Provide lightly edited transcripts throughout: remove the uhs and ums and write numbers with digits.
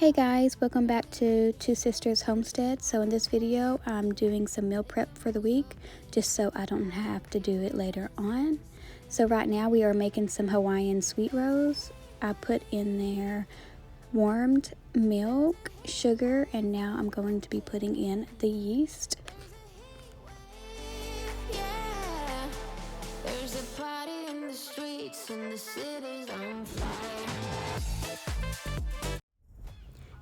Hey guys, welcome back to Two Sisters Homestead. So in this video, I'm doing some meal prep for the week, just so I don't have to do it later on. So right now we are making some Hawaiian sweet rolls. I put in there warmed milk, sugar, and now I'm going to be putting in the yeast. Yeah, there's a party in the streets and the city's on fire.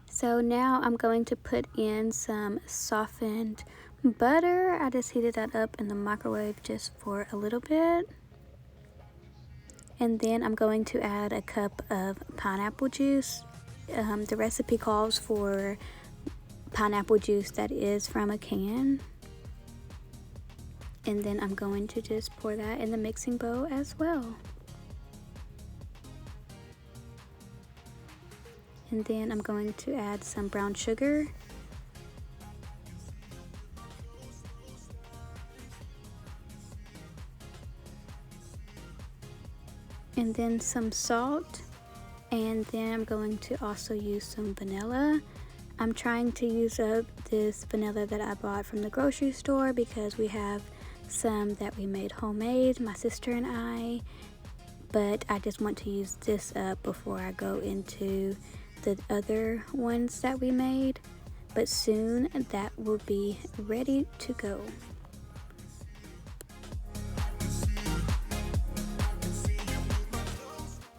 So now I'm going to put in some softened butter. I just heated that up in the microwave just for a little bit. And then I'm going to add a cup of pineapple juice. The recipe calls for pineapple juice that is from a can. And then I'm going to just pour that in the mixing bowl as well. And then I'm going to add some brown sugar. And then some salt. And then I'm going to also use some vanilla. I'm trying to use up this vanilla that I bought from the grocery store because we have some that we made homemade, my sister and I. But I just want to use this up before I go into the other ones that we made, but soon that will be ready to go.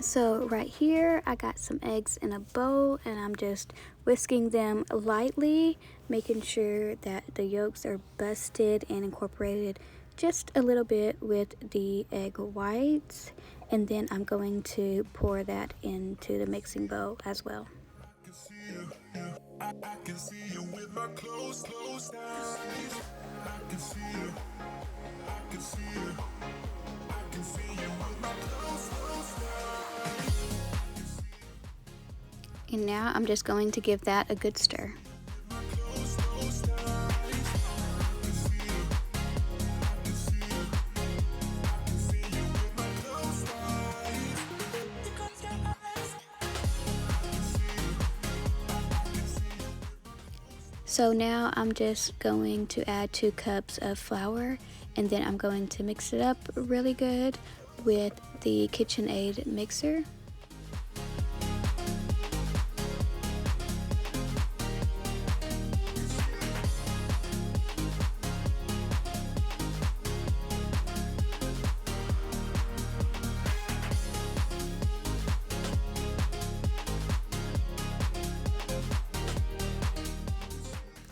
So right here I got some eggs in a bowl and I'm just whisking them lightly, making sure that the yolks are busted and incorporated just a little bit with the egg whites. And then I'm going to pour that into the mixing bowl as well. I can see you with my closed eyes. I can see you. I can see you. I can see you with my closed eyes. And now I'm just going to give that a good stir. So now I'm just going to add 2 cups of flour, and then I'm going to mix it up really good with the KitchenAid mixer.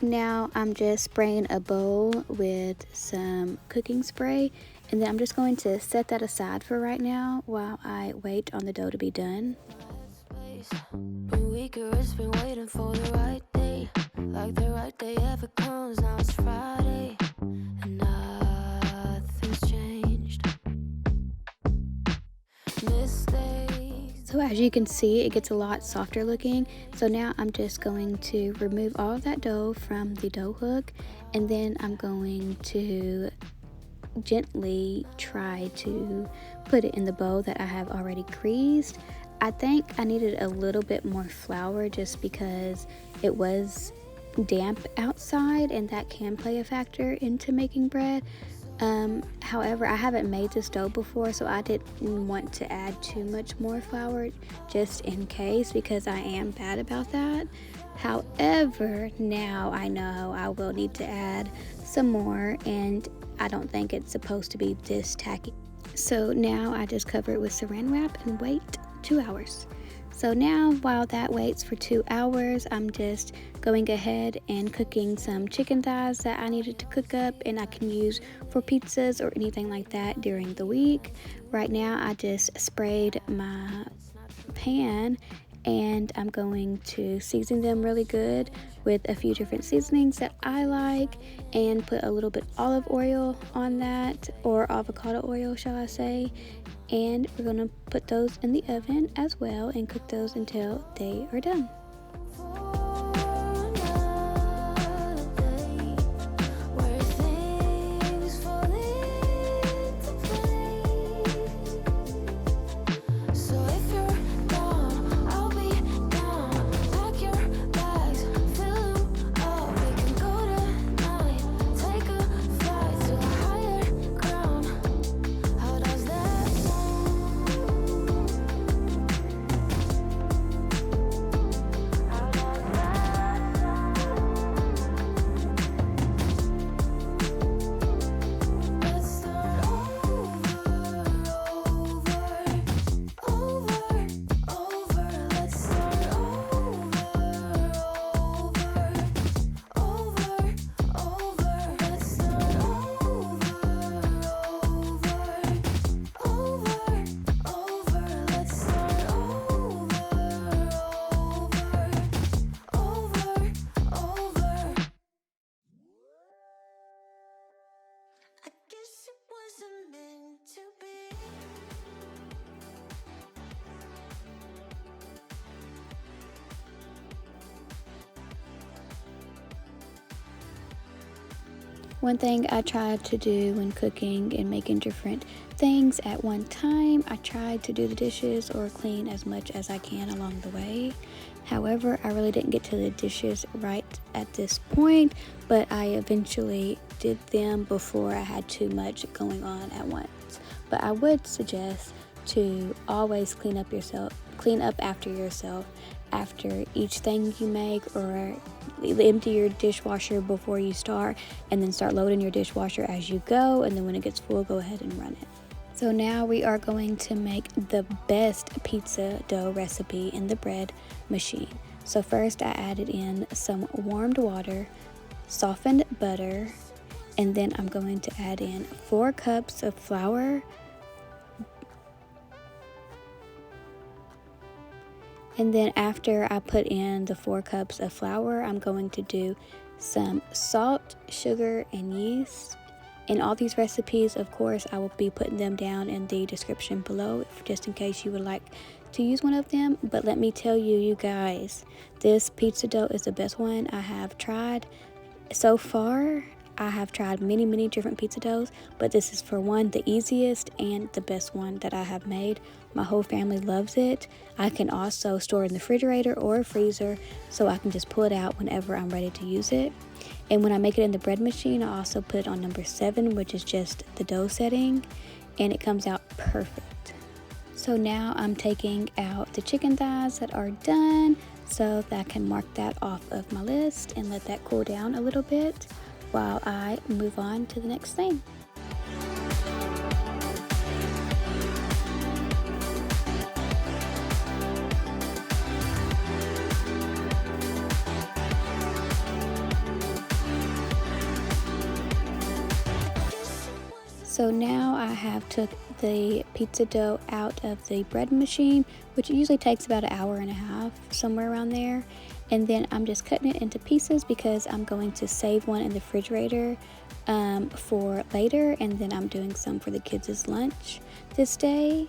Now I'm just spraying a bowl with some cooking spray, and then I'm just going to set that aside for right now while I wait on the dough to be done. Been waiting for the right day, like the right day ever comes. Now it's Friday and nothing's changed. So as you can see, it gets a lot softer looking. So now I'm just going to remove all of that dough from the dough hook, and then I'm going to gently try to put it in the bowl that I have already greased. I think I needed a little bit more flour just because it was damp outside, and that can play a factor into making bread. However, I haven't made this dough before, so I didn't want to add too much more flour just in case, because I am bad about that. However, now I know I will need to add some more, and I don't think it's supposed to be this tacky. So now I just cover it with saran wrap and wait 2 hours. So now while that waits for 2 hours, I'm just going ahead and cooking some chicken thighs that I needed to cook up and I can use for pizzas or anything like that during the week. Right now I just sprayed my pan and I'm going to season them really good with a few different seasonings that I like, and put a little bit olive oil on that, or avocado oil shall I say. And we're going to put those in the oven as well and cook those until they are done. One thing I tried to do when cooking and making different things at one time, I tried to do the dishes or clean as much as I can along the way. However, I really didn't get to the dishes right at this point, but I eventually did them before I had too much going on at once. But I would suggest to always clean up after yourself after each thing you make, or empty your dishwasher before you start, and then start loading your dishwasher as you go, and then when it gets full, go ahead and run it. So now we are going to make the best pizza dough recipe in the bread machine. So first I added in some warmed water, softened butter, and then I'm going to add in 4 cups of flour. And then after I put in the 4 cups of flour, I'm going to do some salt, sugar, and yeast. In all these recipes, of course, I will be putting them down in the description below, just in case you would like to use one of them. But let me tell you, you guys, this pizza dough is the best one I have tried so far. I have tried many different pizza doughs, but this is for one the easiest and the best one that I have made. My whole family loves it. I can also store it in the refrigerator or freezer, so I can just pull it out whenever I'm ready to use it. And when I make it in the bread machine, I also put it on number 7, which is just the dough setting, and it comes out perfect. So now I'm taking out the chicken thighs that are done, so that I can mark that off of my list and let that cool down a little bit while I move on to the next thing. So now I have took the pizza dough out of the bread machine, which usually takes about an hour and a half, somewhere around there. And then I'm just cutting it into pieces because I'm going to save one in the refrigerator for later. And then I'm doing some for the kids' lunch this day.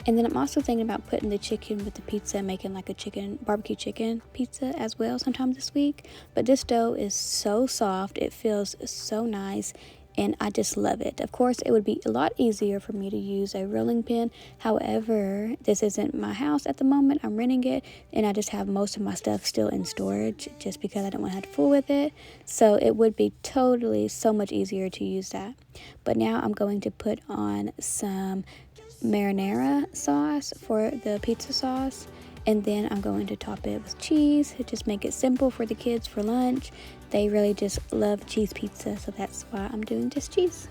And then I'm also thinking about putting the chicken with the pizza, making like a barbecue chicken pizza as well sometime this week. But this dough is so soft, it feels so nice, and I just love it. Of course, it would be a lot easier for me to use a rolling pin. However, this isn't my house at the moment. I'm renting it, and I just have most of my stuff still in storage just because I don't want to have to fool with it. So it would be totally so much easier to use that. But now I'm going to put on some marinara sauce for the pizza sauce, and then I'm going to top it with cheese to just make it simple for the kids for lunch. They really just love cheese pizza, so that's why I'm doing just cheese.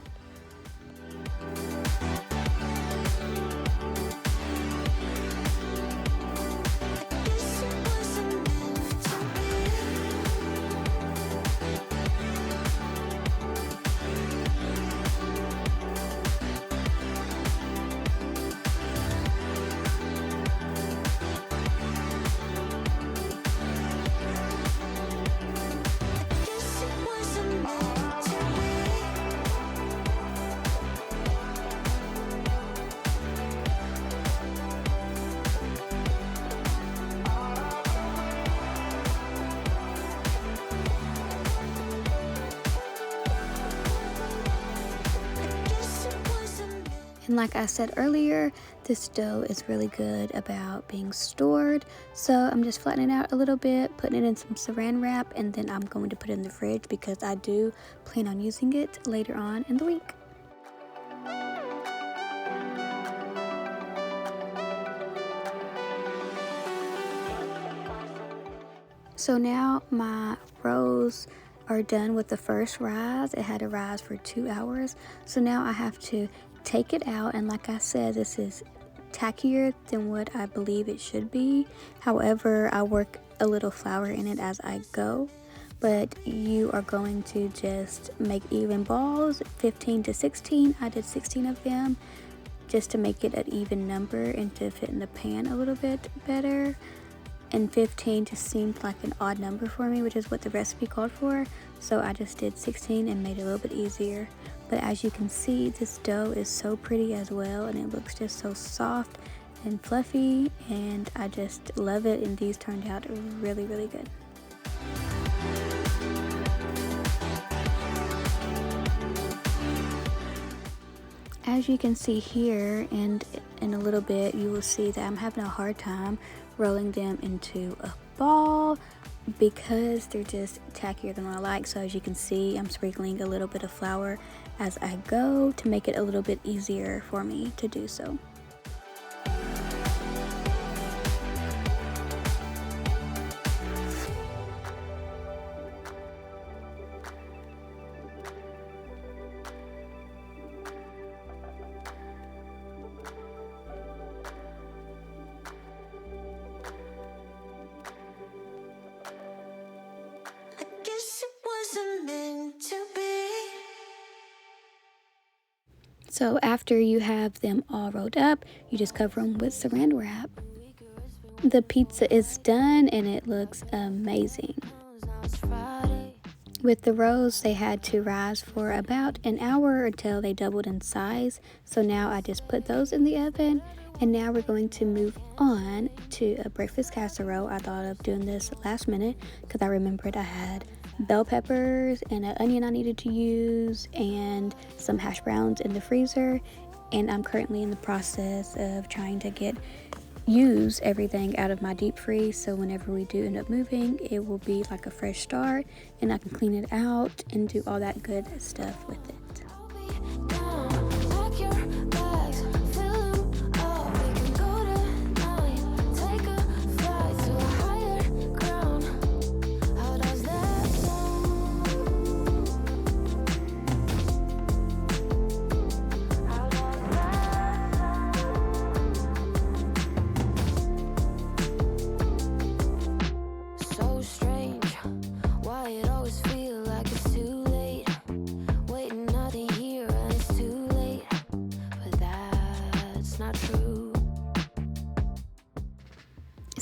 And like I said earlier, this dough is really good about being stored. So I'm just flattening it out a little bit, putting it in some saran wrap, and then I'm going to put it in the fridge because I do plan on using it later on in the week. So now my rolls are done with the first rise. It had to rise for 2 hours. So now I have to take it out, and like I said, this is tackier than what I believe it should be. However, I work a little flour in it as I go. But you are going to just make even balls, 15 to 16. I did 16 of them just to make it an even number and to fit in the pan a little bit better. And 15 just seemed like an odd number for me, which is what the recipe called for. So I just did 16 and made it a little bit easier. But as you can see, this dough is so pretty as well, and it looks just so soft and fluffy, and I just love it, and these turned out really, really good. as you can see here, and in a little bit you will see that I'm having a hard time rolling them into a ball because they're just tackier than what I like. So as you can see, I'm sprinkling a little bit of flour as I go to make it a little bit easier for me to do so. I guess it wasn't meant to be. So after you have them all rolled up, you just cover them with saran wrap. The pizza is done and it looks amazing. With the rolls, they had to rise for about an hour until they doubled in size. So now I just put those in the oven, and now we're going to move on to a breakfast casserole. I thought of doing this last minute because I remembered I had bell peppers and an onion I needed to use and some hash browns in the freezer, and I'm currently in the process of trying to use everything out of my deep freeze, so whenever we do end up moving, it will be like a fresh start and I can clean it out and do all that good stuff with it.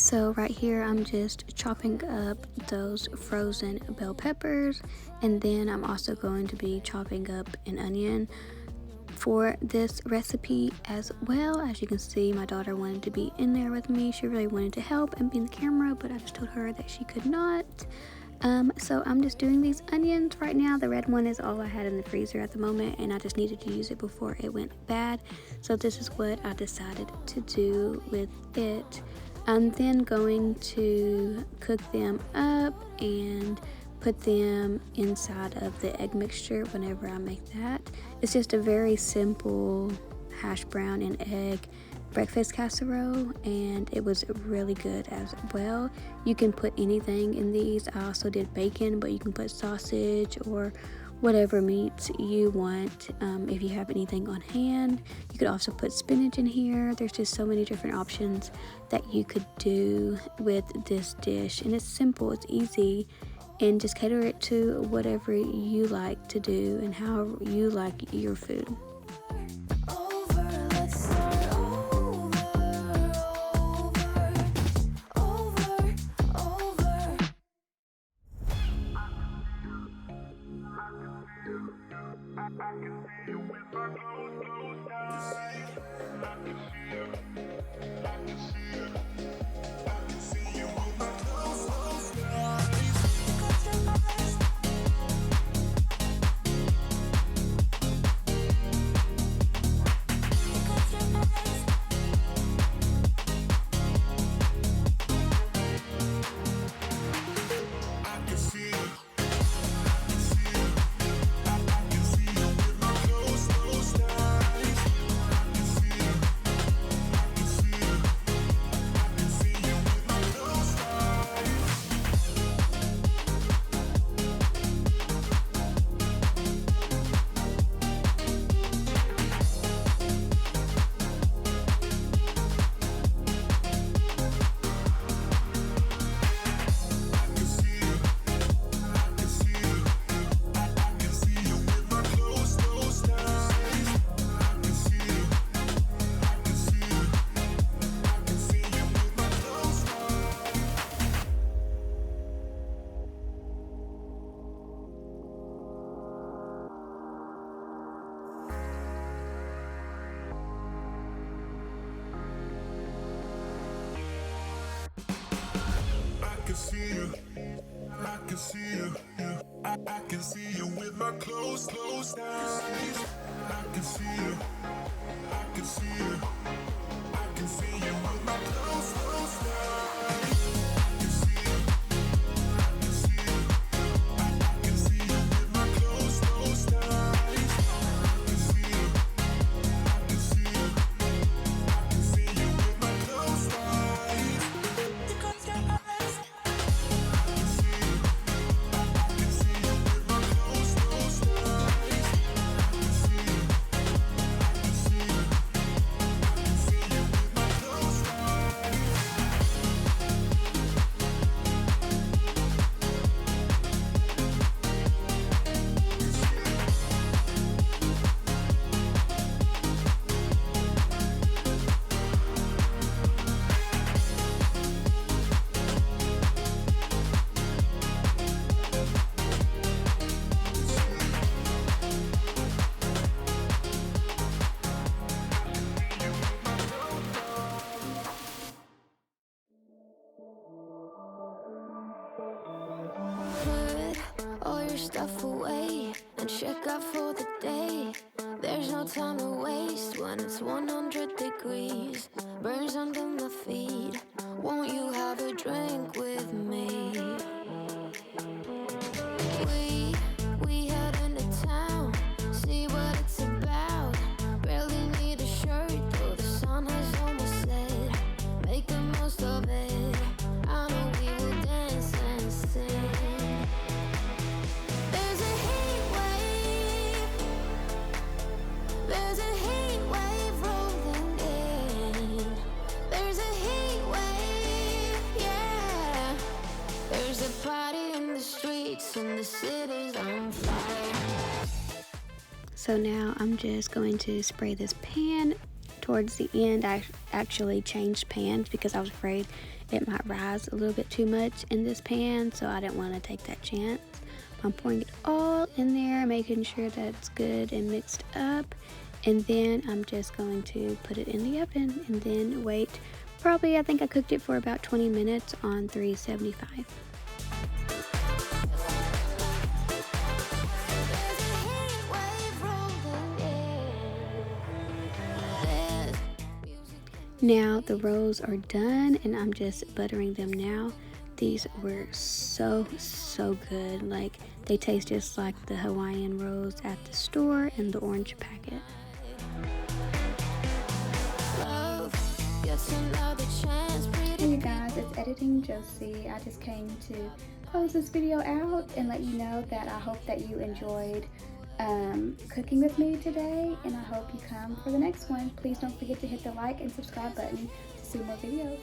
So right here I'm just chopping up those frozen bell peppers, and then I'm also going to be chopping up an onion for this recipe as well. As you can see, my daughter wanted to be in there with me. She really wanted to help and be in the camera, but I just told her that she could not. So I'm just doing these onions right now. The red one is all I had in the freezer at the moment, and I just needed to use it before it went bad. So this is what I decided to do with it. I'm then going to cook them up and put them inside of the egg mixture whenever I make that. It's just a very simple hash brown and egg breakfast casserole, and it was really good as well. You can put anything in these. I also did bacon, but you can put sausage or whatever meats you want. If you have anything on hand, you could also put spinach in here. There's just so many different options that you could do with this dish, and it's simple, it's easy, and just cater it to whatever you like to do and how you like your food. I can see you, I can see you with my closed eyes. I can see you, I can see you, I can see you with my closed eyes. I can see you, I can see you, I can see you with my closed eyes. I can see you, I can see you, I can see you with my closed eyes. Because your eyes. I can see you, I can see you with my closed eyes. I can see you, I can see you, I can see you with my closed eyes. Put all your stuff away and check out for the day. There's no time to waste when it's 100 degrees. Burns under my feet. Won't you have a drink with me? We head into town, see what it's about. Barely need a shirt, though the sun has almost set. Make the most of it. I know we will dance and sing. There's a heat wave. There's a heat wave rolling in. There's a heat wave, yeah. There's a party in the streets and the city's on fire. So now I'm just going to spray this pan. Towards the end, I actually changed pans because I was afraid it might rise a little bit too much in this pan, so I didn't want to take that chance. I'm pouring it all in there, making sure that it's good and mixed up, and then I'm just going to put it in the oven and then wait. Probably, I think I cooked it for about 20 minutes on 375. Now the rolls are done and I'm just buttering them now. These were so good. Like, they taste just like the Hawaiian rolls at the store in the orange packet. Hey you guys, it's Editing Josie. I just came to close this video out and let you know that I hope that you enjoyed cooking with me today, and I hope you come for the next one. Please don't forget to hit the like and subscribe button to see more videos.